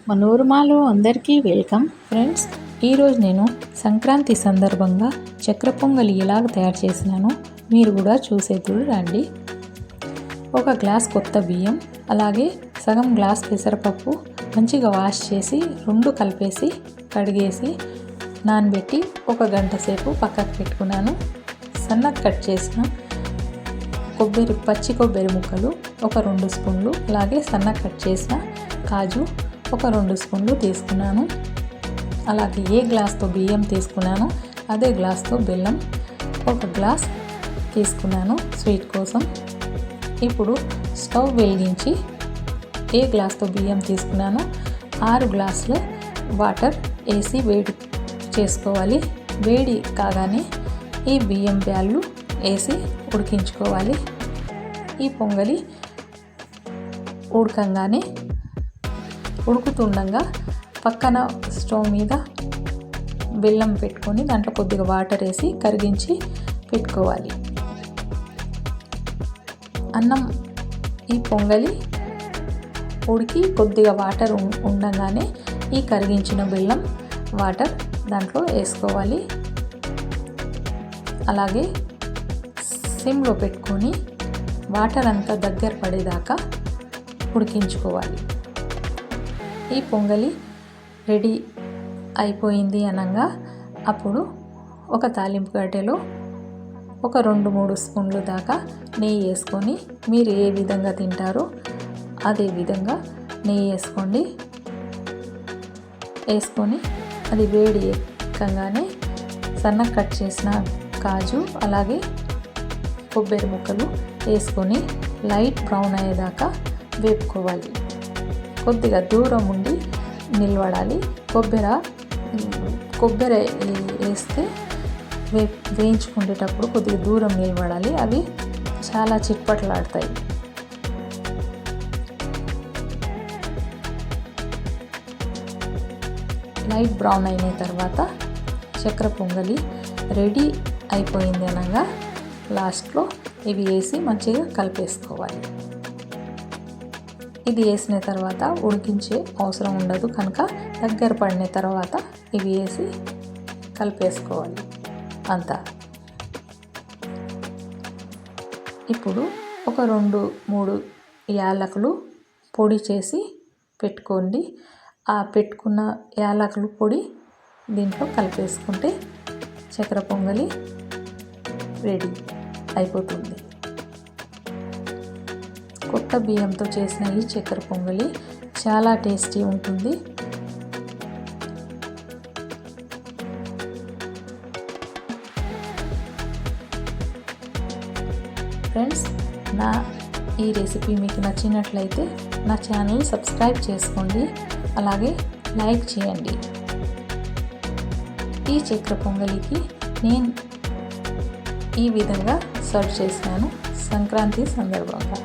మనోరమాలో అందరికీ welcome friends. ఈరోజు నేను సంక్రాంతి సందర్భంగా చక్కెర పొంగలి ఎలాగ తయారు చేసినానో మీరు కూడా చూసేదురు రండి. ఒక గ్లాస్ కొత్త బియ్యం, అలాగే సగం గ్లాస్ పెసరపప్పు మంచిగా వాష్ చేసి రెండు కలిపేసి కడిగేసి నానబెట్టి ఒక గంట సేపు పక్కకు పెట్టుకున్నాను. సన్నగా కట్ చేసిన పచ్చి కొబ్బరి ముక్కలు ఒక 2 స్పూన్లు, అలాగే సన్నగా కట్ చేసిన కాజు ఒక 2 స్పూన్లు తీసుకున్నాను. అలాగే ఏ గ్లాస్తో బియ్యం తీసుకున్నానో అదే గ్లాస్తో బెల్లం ఒక గ్లాస్ తీసుకున్నాను స్వీట్ కోసం. ఇప్పుడు స్టవ్ వెలిగించి ఏ గ్లాస్తో బియ్యం తీసుకున్నానో 6 గ్లాసులు వాటర్ వేసి వేడి చేసుకోవాలి. వేడి కాగానే ఈ బియ్యం బ్యాళ్ళు వేసి ఉడికించుకోవాలి. ఈ పొంగలి ఉడుకుతుండగా పక్కన స్టవ్ మీద బెల్లం పెట్టుకొని దాంట్లో కొద్దిగా వాటర్ వేసి కరిగించి పెట్టుకోవాలి. ఈ పొంగలి ఉడికి కొద్దిగా వాటర్ ఉండగానే ఈ కరిగించిన బెల్లం వాటర్ దాంట్లో వేసుకోవాలి. అలాగే సిమ్లో పెట్టుకొని వాటర్ అంతా దగ్గర పడేదాకా ఉడికించుకోవాలి. ఈ పొంగలి రెడీ అయిపోయింది అనగా అప్పుడు ఒక తాలింపు గడ్డెలో ఒక 2-3 స్పూన్లు దాకా నెయ్యి వేసుకొని, మీరు ఏ విధంగా తింటారో అదే విధంగా నెయ్యి వేసుకొని అది వేడి ఎక్కగానే సన్నగా కట్ చేసిన కాజు అలాగే కొబ్బరి ముక్కలు వేసుకొని లైట్ బ్రౌన్ అయ్యేదాకా వేపుకోవాలి. కొద్దిగా దూరం ఉండి నిలబడాలి. కొబ్బరి వేస్తే వేయించుకునేటప్పుడు కొద్దిగా దూరం నిలబడాలి. అవి చాలా చిట్పట్లాడతాయి. లైట్ బ్రౌన్ అయిన తర్వాత చక్కెర పొంగలి రెడీ అయిపోయింది అనగా లాస్ట్లో ఇవి వేసి మంచిగా కలిపేసుకోవాలి. ఇది వేసిన తర్వాత ఉడికించే అవసరం ఉండదు కనుక దగ్గర పడిన తర్వాత ఇవి వేసి కలిపేసుకోవాలి అంతా. ఇప్పుడు ఒక 2-3 యాలకులు పొడి చేసి పెట్టుకోండి. ఆ పెట్టుకున్న యాలకులు పొడి దీంట్లో కలిపేసుకుంటే చక్కెర పొంగలి రెడీ అయిపోతుంది. కొత్త బియ్యంతో చేసిన ఈ చక్కెర పొంగలి చాలా టేస్టీ ఉంటుంది. ఫ్రెండ్స్, నా ఈ రెసిపీ మీకు నచ్చినట్లయితే నా ఛానల్ సబ్స్క్రైబ్ చేసుకోండి, అలాగే లైక్ చేయండి. ఈ చక్కెర పొంగలికి నేను ఈ విధంగా సర్వ్ చేసినాను సంక్రాంతి సందర్భంగా.